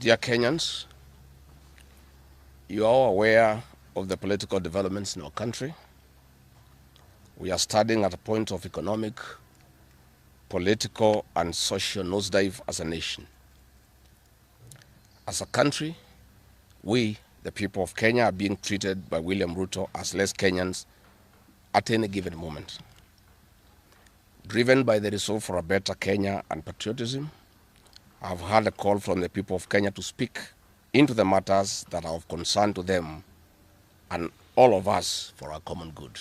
Dear Kenyans, you are all aware of the political developments in our country. We are standing at a point of economic, political, and social nosedive as a nation. As a country, we, the people of Kenya, are being treated by William Ruto as less Kenyans at any given moment. Driven by the resolve for a better Kenya and patriotism, I've heard a call from the people of Kenya to speak into the matters that are of concern to them and all of us for our common good.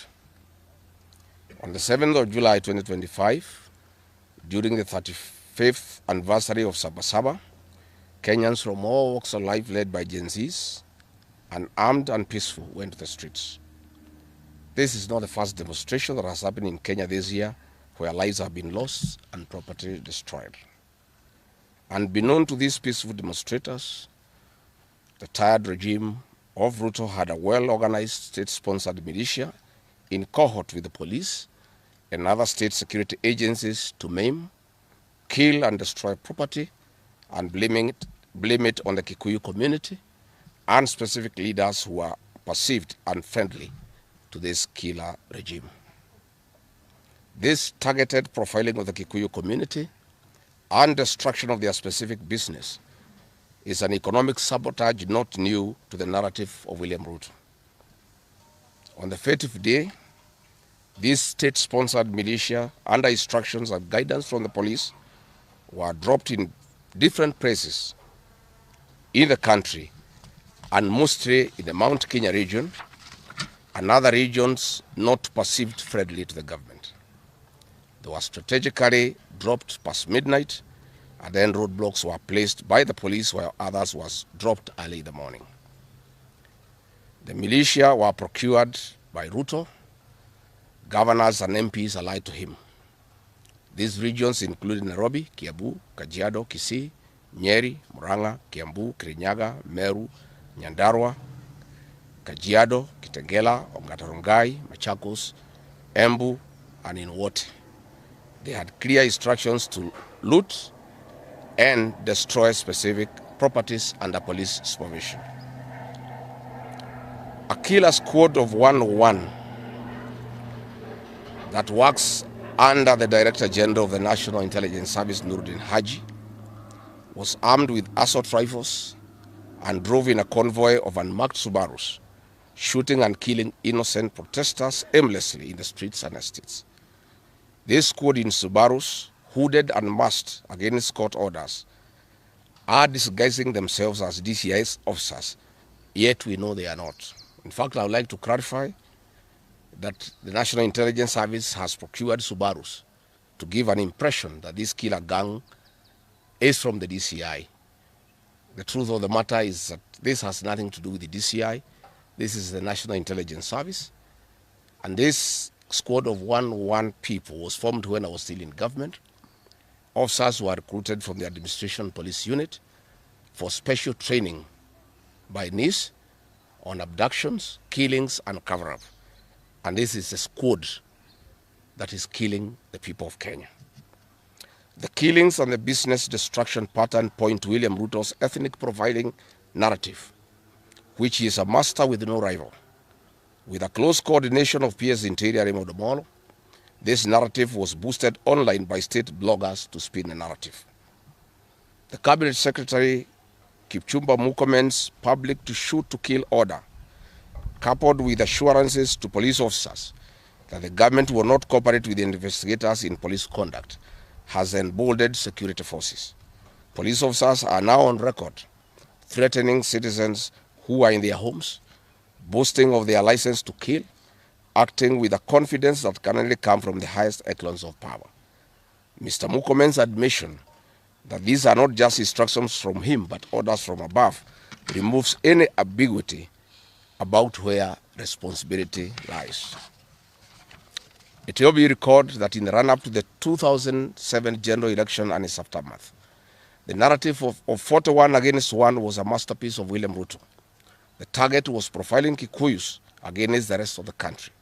On the 7th of July 2025, during the 35th anniversary of Sabasaba, Kenyans from all walks of life led by Gen Zs and armed and peaceful went to the streets. This is not the first demonstration that has happened in Kenya this year where lives have been lost and property destroyed. Unbeknown to these peaceful demonstrators, the tired regime of Ruto had a well-organized state-sponsored militia in cohort with the police and other state security agencies to maim, kill and destroy property and blame it on the Kikuyu community and specific leaders who are perceived unfriendly to this killer regime. This targeted profiling of the Kikuyu community and destruction of their specific business is an economic sabotage not new to the narrative of William Ruto. On the 30th day, these state-sponsored militia, under instructions and guidance from the police, were dropped in different places in the country and mostly in the Mount Kenya region and other regions not perceived friendly to the government. They were strategically dropped past midnight, and then roadblocks were placed by the police while others was dropped early in the morning. The militia were procured by Ruto, governors and MPs allied to him. These regions include Nairobi, Kiambu, Kajiado, Kisii, Nyeri, Murang'a, Kiambu, Kirinyaga, Meru, Nyandarua, Kajiado, Kitengela, Ongata-Rongai, Machakos, Embu, and in Wote. They had clear instructions to loot and destroy specific properties under police supervision. A killer squad of 101 that works under the Director General of the National Intelligence Service, Nuruddin Haji, was armed with assault rifles and drove in a convoy of unmarked Subarus, shooting and killing innocent protesters aimlessly in the streets and estates. This squad in Subarus, hooded and masked against court orders, are disguising themselves as DCI's officers, yet we know they are not. In fact, I would like to clarify that the National Intelligence Service has procured Subarus to give an impression that this killer gang is from the DCI. The truth of the matter is that this has nothing to do with the DCI. This is the National Intelligence Service, and this squad of 101 people was formed when I was still in government. Officers were recruited from the administration police unit for special training by NIS on abductions, killings, and cover-up. And this is a squad that is killing the people of Kenya. The killings and the business destruction pattern point to William Ruto's ethnic profiling narrative, which he is a master with no rival. With a close coordination of PS Interior Raymond Omolo, this narrative was boosted online by state bloggers to spin the narrative. The Cabinet Secretary Kipchumba Murkomen's public to shoot to kill order, coupled with assurances to police officers that the government will not cooperate with the investigators in police conduct, has emboldened security forces. Police officers are now on record threatening citizens who are in their homes, boasting of their license to kill, acting with a confidence that can only come from the highest echelons of power. Mr. Murkomen's admission that these are not just instructions from him but orders from above removes any ambiguity about where responsibility lies. It will be recalled that in the run-up to the 2007 general election and its aftermath, the narrative of 41 against 1 was a masterpiece of William Ruto. The target was profiling Kikuyus against the rest of the country.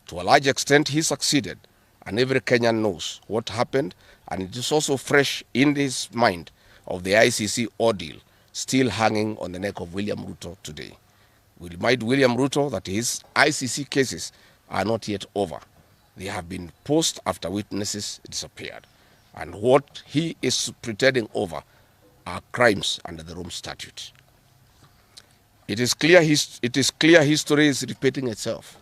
To a large extent, he succeeded, and every Kenyan knows what happened, and it is also fresh in his mind of the ICC ordeal still hanging on the neck of William Ruto today. We remind William Ruto that his ICC cases are not yet over. They have been posed after witnesses disappeared. And what he is pretending over are crimes under the Rome Statute. It is clear history is repeating itself.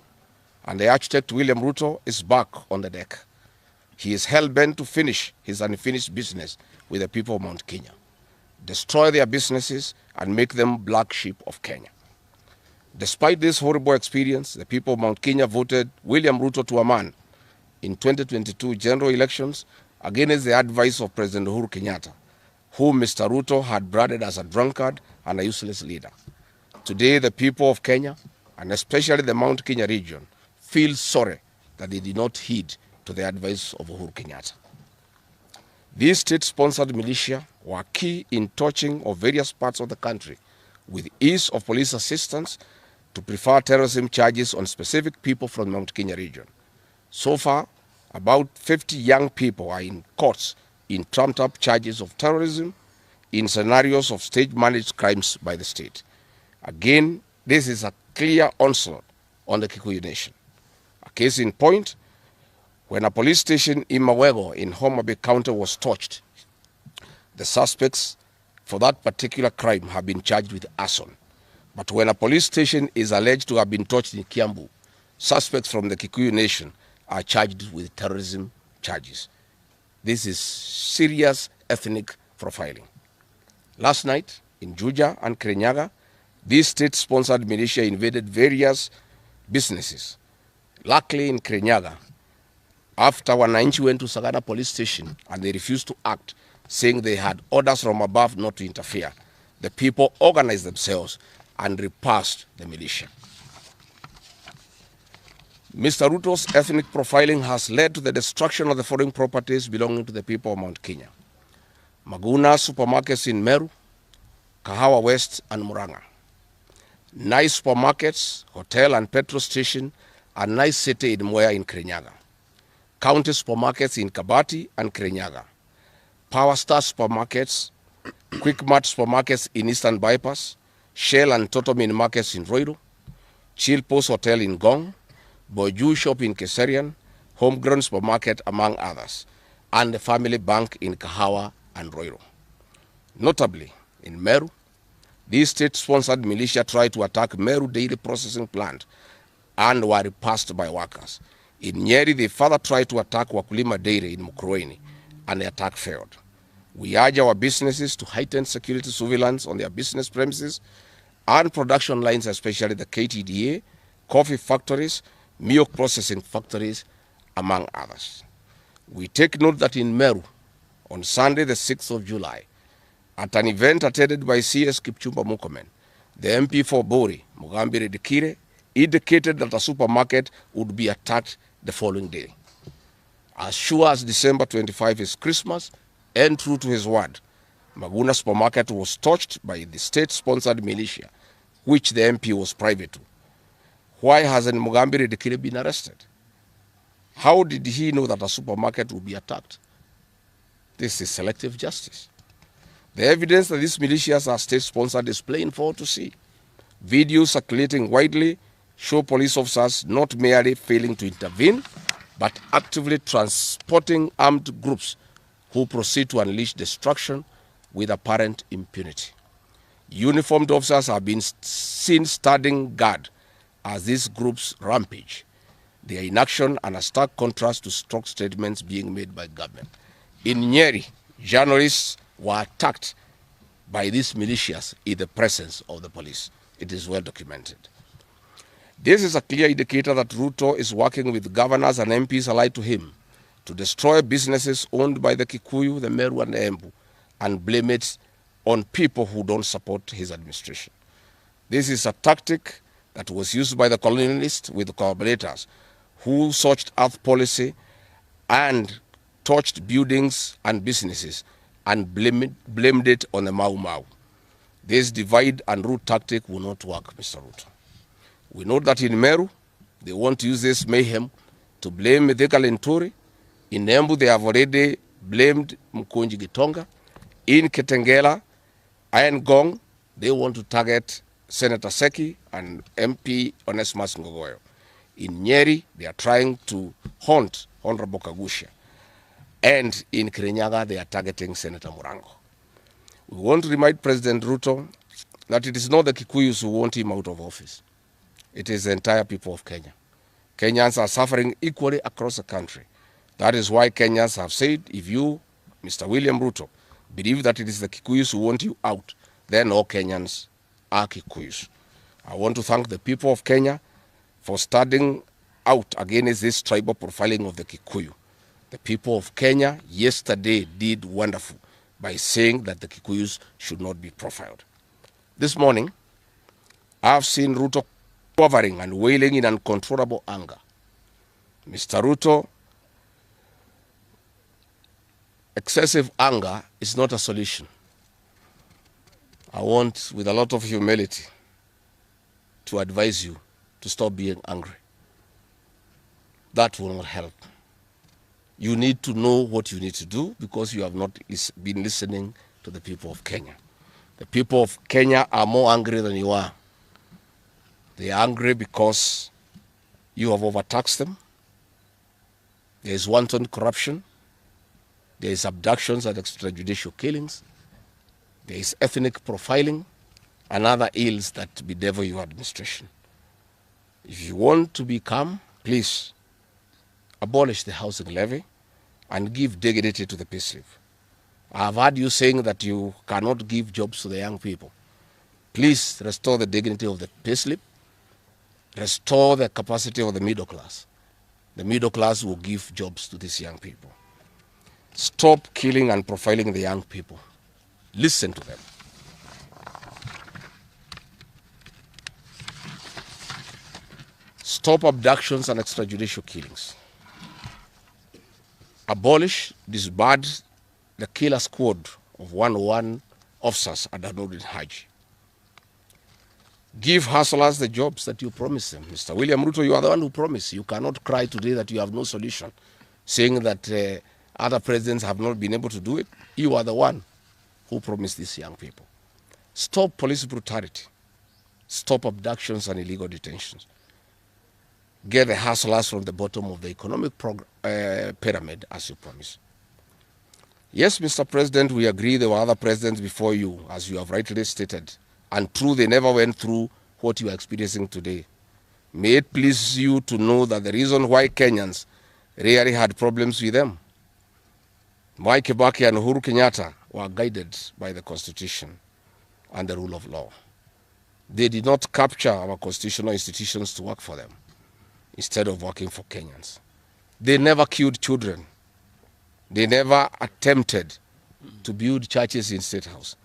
And the architect William Ruto is back on the deck. He is hell-bent to finish his unfinished business with the people of Mount Kenya, destroy their businesses and make them black sheep of Kenya. Despite this horrible experience, the people of Mount Kenya voted William Ruto to a man in 2022 general elections against the advice of President Uhuru Kenyatta, whom Mr. Ruto had branded as a drunkard and a useless leader. Today, the people of Kenya, and especially the Mount Kenya region, feel sorry that they did not heed to the advice of Uhuru Kenyatta. These state-sponsored militia were key in touching of various parts of the country with ease of police assistance to prefer terrorism charges on specific people from the Mount Kenya region. So far, about 50 young people are in courts in trumped-up charges of terrorism in scenarios of state-managed crimes by the state. Again, this is a clear onslaught on the Kikuyu nation. A case in point, when a police station in Mawego in Homa Bay County was torched, the suspects for that particular crime have been charged with arson. But when a police station is alleged to have been torched in Kiambu, suspects from the Kikuyu nation are charged with terrorism charges. This is serious ethnic profiling. Last night, in Juja and Kirinyaga, these state-sponsored militia invaded various businesses. Luckily, in Kirinyaga, after Wananchi went to Sagana police station and they refused to act, saying they had orders from above not to interfere, the people organized themselves and repulsed the militia. Mr. Ruto's ethnic profiling has led to the destruction of the foreign properties belonging to the people of Mount Kenya. Maguna supermarkets in Meru, Kahawa West and Muranga. Nice supermarkets, hotel and petrol station, and nice city in Mwea in Kirinyaga. County supermarkets in Kabati and Kirinyaga. Power Star supermarkets, Quick Mart supermarkets in Eastern Bypass, Shell and Totomin markets in Roiro, Chill Post Hotel in Gong, Boju Shop in Keserian, Homegrown Supermarket among others, and the Family Bank in Kahawa and Roiro. Notably, in Meru, these state-sponsored militia tried to attack Meru Dairy Processing Plant and were repulsed by workers. In Nyeri, they further tried to attack Wakulima Dairy in Mukurweini, and the attack failed. We urge our businesses to heighten security surveillance on their business premises and production lines, especially the KTDA, coffee factories, milk processing factories, among others. We take note that in Meru, on Sunday, the 6th of July, at an event attended by CS Kipchumba Murkomen, the MP for Bori, Mugambire Dikire, indicated that a supermarket would be attacked the following day. As sure as December 25 is Christmas, and true to his word, Maguna supermarket was touched by the state-sponsored militia, which the MP was private to. Why hasn't Mugambire Dikire been arrested? How did he know that a supermarket would be attacked? This is selective justice. The evidence that these militias are state-sponsored is plain for all to see. Videos circulating widely show police officers not merely failing to intervene, but actively transporting armed groups who proceed to unleash destruction with apparent impunity. Uniformed officers have been seen standing guard as these groups rampage. Their inaction and a stark contrast to strong statements being made by government. In Nyeri, journalists were attacked by these militias in the presence of the police. It is well documented. This is a clear indicator that Ruto is working with governors and MPs allied to him to destroy businesses owned by the Kikuyu, the Meru, and the Embu, and blame it on people who don't support his administration. This is a tactic that was used by the colonialists with collaborators who searched earth policy and touched buildings and businesses and blamed it on the Mau Mau. This divide and rule tactic will not work, Mr. Ruto. We know that in Meru, they want to use this mayhem to blame Mithika Linturi. In Embu, they have already blamed Mkonji Gitonga. In Kitengela, Iron Gong, they want to target Senator Seki and MP Onesmus Ngogoyo. In Nyeri, they are trying to haunt Honorable Kagusha. And in Kirinyaga, they are targeting Senator Murango. We want to remind President Ruto that it is not the Kikuyus who want him out of office. It is the entire people of Kenya. Kenyans are suffering equally across the country. That is why Kenyans have said, if you, Mr. William Ruto, believe that it is the Kikuyus who want you out, then all Kenyans are Kikuyus. I want to thank the people of Kenya for standing out against this tribal profiling of the Kikuyu. The people of Kenya yesterday did wonderful by saying that the Kikuyus should not be profiled. This morning, I've seen Ruto quivering and wailing in uncontrollable anger. Mr. Ruto, excessive anger is not a solution. I want, with a lot of humility, to advise you to stop being angry. That will not help. You need to know what you need to do because you have not been listening to the people of Kenya. The people of Kenya are more angry than you are. They are angry because you have overtaxed them. There is wanton corruption. There is abductions and extrajudicial killings. There is ethnic profiling and other ills that bedevil your administration. If you want to be calm, please abolish the housing levy and give dignity to the payslip. I have heard you saying that you cannot give jobs to the young people. Please restore the dignity of the payslip. Restore the capacity of the middle class. The middle class will give jobs to these young people. Stop killing and profiling the young people. Listen to them. Stop abductions and extrajudicial killings. Abolish, disband the killer squad of 101 officers at Nuruddin Haji. Give hustlers the jobs that you promised them. Mr. William Ruto, you are the one who promised. You cannot cry today that you have no solution, saying that other presidents have not been able to do it. You are the one who promised these young people. Stop police brutality. Stop abductions and illegal detentions. Get the hustlers from the bottom of the economic pyramid as you promised. Yes, Mr. President, we agree there were other presidents before you, as you have rightly stated, and true, they never went through what you are experiencing today. May it please you to know that the reason why Kenyans rarely had problems with them, Mwai Kibaki and Uhuru Kenyatta were guided by the Constitution and the rule of law. They did not capture our constitutional institutions to work for them instead of working for Kenyans. They never killed children. They never attempted to build churches in State House.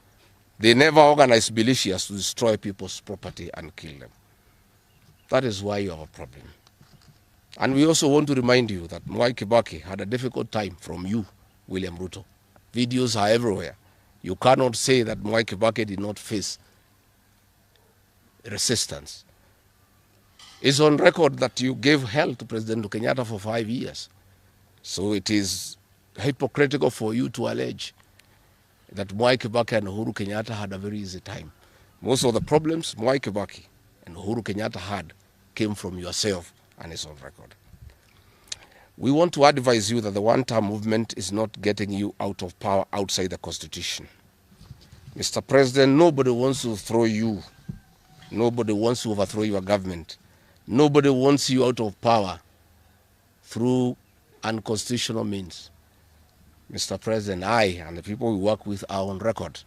They never organized militias to destroy people's property and kill them. That is why you have a problem. And we also want to remind you that Mwai Kibaki had a difficult time from you, William Ruto. Videos are everywhere. You cannot say that Mwai Kibaki did not face resistance. It's on record that you gave hell to President Kenyatta for 5 years. So it is hypocritical for you to allege that Mwai Kibaki and Uhuru Kenyatta had a very easy time. Most of the problems Mwai Kibaki and Uhuru Kenyatta had came from yourself, and it's on record. We want to advise you that the one-term movement is not getting you out of power outside the Constitution. Mr. President, nobody wants to throw you. Nobody wants to overthrow your government. Nobody wants you out of power through unconstitutional means. Mr. President, I and the people we work with are on record.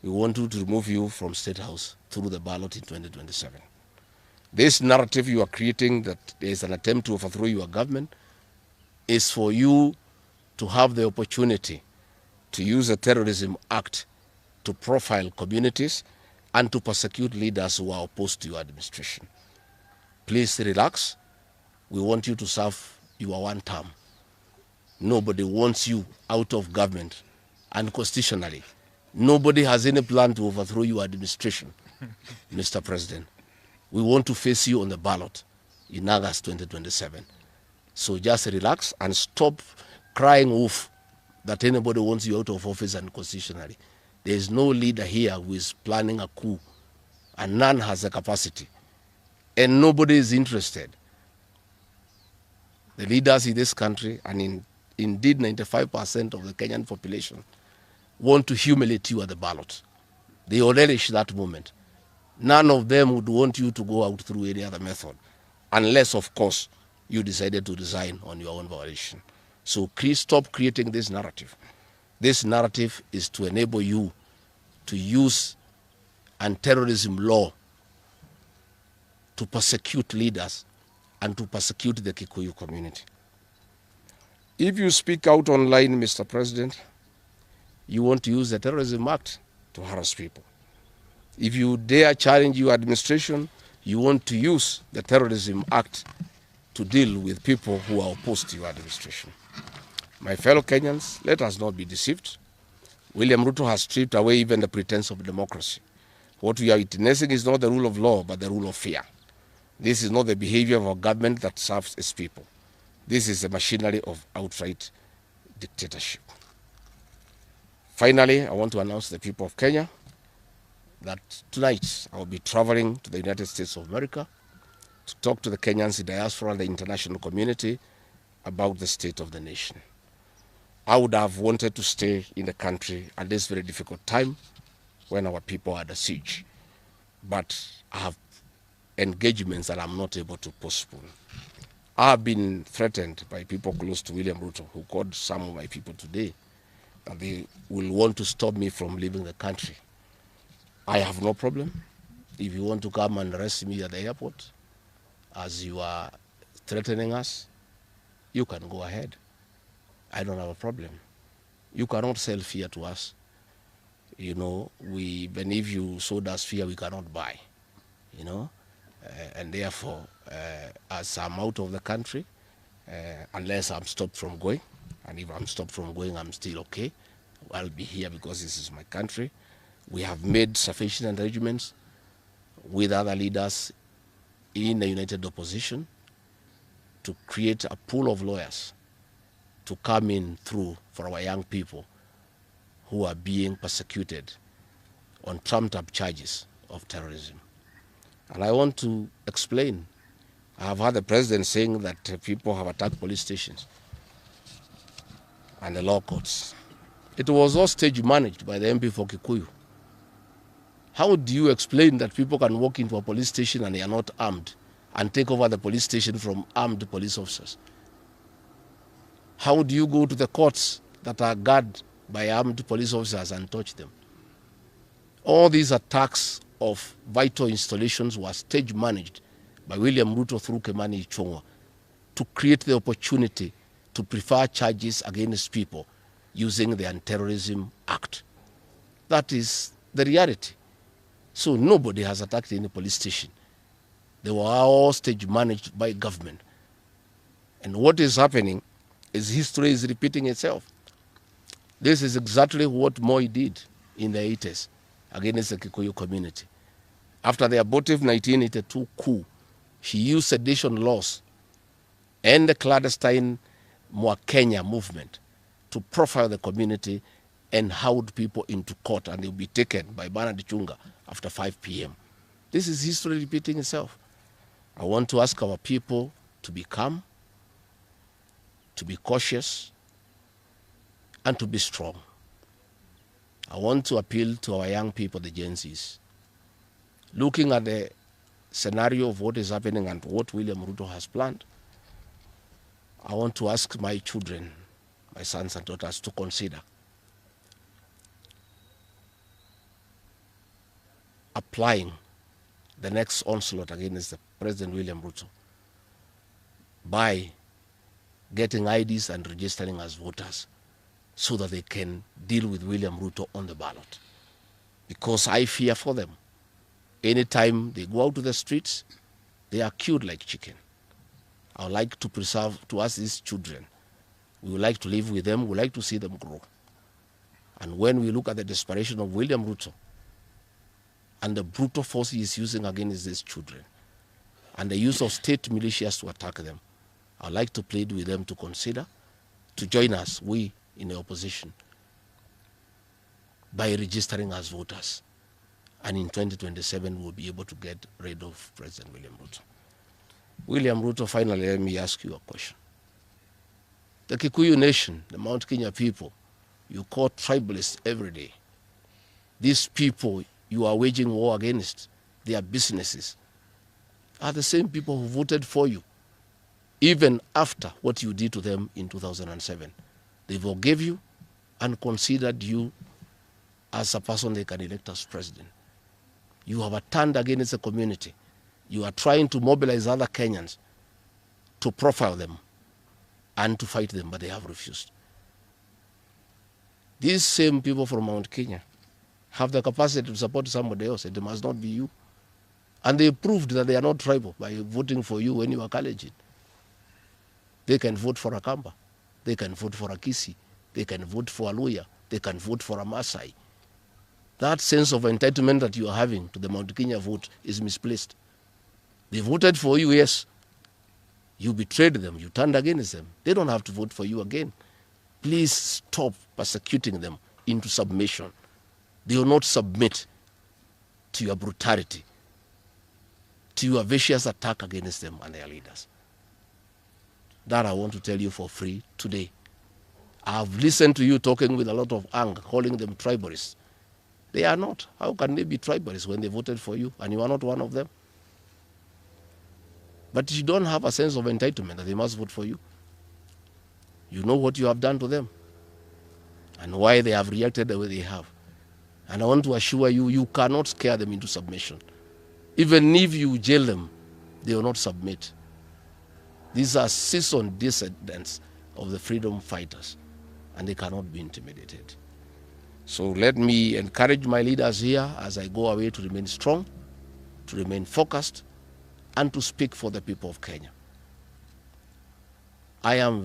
We want to remove you from State House through the ballot in 2027. This narrative you are creating that there is an attempt to overthrow your government is for you to have the opportunity to use the Terrorism Act to profile communities and to persecute leaders who are opposed to your administration. Please relax. We want you to serve your one term. Nobody wants you out of government, and constitutionally, nobody has any plan to overthrow your administration, Mr. President. We want to face you on the ballot in August 2027. So just relax and stop crying wolf that anybody wants you out of office unconstitutionally. There is no leader here who is planning a coup, and none has the capacity. And nobody is interested. The leaders in this country, and indeed 95% of the Kenyan population, want to humiliate you at the ballot. They will relish that moment. None of them would want you to go out through any other method, unless, of course, you decided to resign on your own volition. So please stop creating this narrative. This narrative is to enable you to use anti-terrorism law to persecute leaders and to persecute the Kikuyu community. If you speak out online, Mr. President, you want to use the Terrorism Act to harass people. If you dare challenge your administration, you want to use the Terrorism Act to deal with people who are opposed to your administration. My fellow Kenyans, let us not be deceived. William Ruto has stripped away even the pretense of democracy. What we are witnessing is not the rule of law, but the rule of fear. This is not the behavior of a government that serves its people. This is the machinery of outright dictatorship. Finally, I want to announce to the people of Kenya that tonight I will be traveling to the United States of America to talk to the Kenyans in diaspora and the international community about the state of the nation. I would have wanted to stay in the country at this very difficult time when our people are under siege, but I have engagements that I'm not able to postpone. I have been threatened by people close to William Ruto, who called some of my people today, that they will want to stop me from leaving the country. I have no problem. If you want to come and arrest me at the airport, as you are threatening us, you can go ahead. I don't have a problem. You cannot sell fear to us. You know, even if you sold us fear, we cannot buy. You know, and therefore, as I'm out of the country, unless I'm stopped from going, and if I'm stopped from going, I'm still okay. I'll be here because this is my country. We have made sufficient arrangements with other leaders in the united opposition to create a pool of lawyers to come in through for our young people who are being persecuted on trumped-up charges of terrorism. And I want to explain. I have heard the president saying that people have attacked police stations and the law courts. It was all stage managed by the MP for Kikuyu. How do you explain that people can walk into a police station and they are not armed and take over the police station from armed police officers? How do you go to the courts that are guarded by armed police officers and touch them? All these attacks of vital installations were stage managed by William Ruto through Kimani Ichung'wah to create the opportunity to prefer charges against people using the Anti-Terrorism Act. That is the reality. So nobody has attacked any police station. They were all stage managed by government. And what is happening is history is repeating itself. This is exactly what Moi did in the 80s against the Kikuyu community. After the abortive 1982 coup, he used sedition laws and the clandestine Kenya movement to profile the community and hold people into court, and they'll be taken by Bernard Chunga after 5 p.m. This is history repeating itself. I want to ask our people to be calm, to be cautious, and to be strong. I want to appeal to our young people, the Gen Zs. Looking at the scenario of what is happening and what William Ruto has planned, I want to ask my children, my sons and daughters, to consider applying the next onslaught against the President William Ruto by getting IDs and registering as voters so that they can deal with William Ruto on the ballot. Because I fear for them. Anytime they go out to the streets, they are killed like chicken. I would like to preserve to us these children. We would like to live with them. We would like to see them grow. And when we look at the desperation of William Ruto and the brutal force he is using against these children and the use of state militias to attack them, I would like to plead with them to consider, to join us, we in the opposition, by registering as voters. And in 2027, we'll be able to get rid of President William Ruto. William Ruto, finally, let me ask you a question. The Kikuyu nation, the Mount Kenya people, you call tribalists every day. These people you are waging war against, their businesses, are the same people who voted for you, even after what you did to them in 2007. They forgave you and considered you as a person they can elect as president. You have turned against the community. You are trying to mobilize other Kenyans to profile them and to fight them, but they have refused. These same people from Mount Kenya have the capacity to support somebody else. It must not be you. And they proved that they are not tribal by voting for you when you are Kalenjin. They can vote for a Kamba. They can vote for a Kisi. They can vote for a Luya. They can vote for a Maasai. That sense of entitlement that you are having to the Mount Kenya vote is misplaced. They voted for you, yes. You betrayed them. You turned against them. They don't have to vote for you again. Please stop persecuting them into submission. They will not submit to your brutality, to your vicious attack against them and their leaders. That I want to tell you for free today. I've listened to you talking with a lot of anger, calling them tribalists. They are not. How can they be tribalists when they voted for you and you are not one of them? But you don't have a sense of entitlement that they must vote for you. You know what you have done to them and why they have reacted the way they have. And I want to assure you, you cannot scare them into submission. Even if you jail them, they will not submit. These are seasoned descendants of the freedom fighters, and they cannot be intimidated. So let me encourage my leaders here as I go away to remain strong, to remain focused, and to speak for the people of Kenya. I am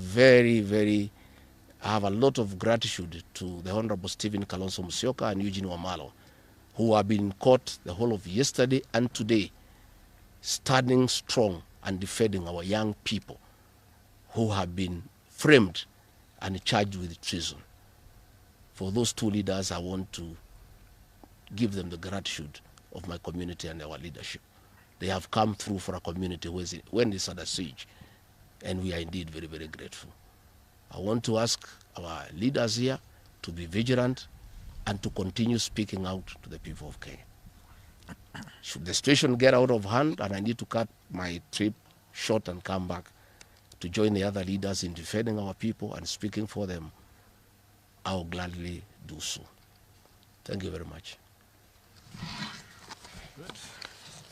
I have a lot of gratitude to the Honorable Stephen Kalonzo Musyoka and Eugene Wamalwa, who have been caught the whole of yesterday and today, standing strong and defending our young people who have been framed and charged with treason. For those two leaders, I want to give them the gratitude of my community and our leadership. They have come through for a community when it's under siege, and we are indeed very, very grateful. I want to ask our leaders here to be vigilant and to continue speaking out to the people of Kenya. Should the situation get out of hand and I need to cut my trip short and come back to join the other leaders in defending our people and speaking for them, I will gladly do so. Thank you very much.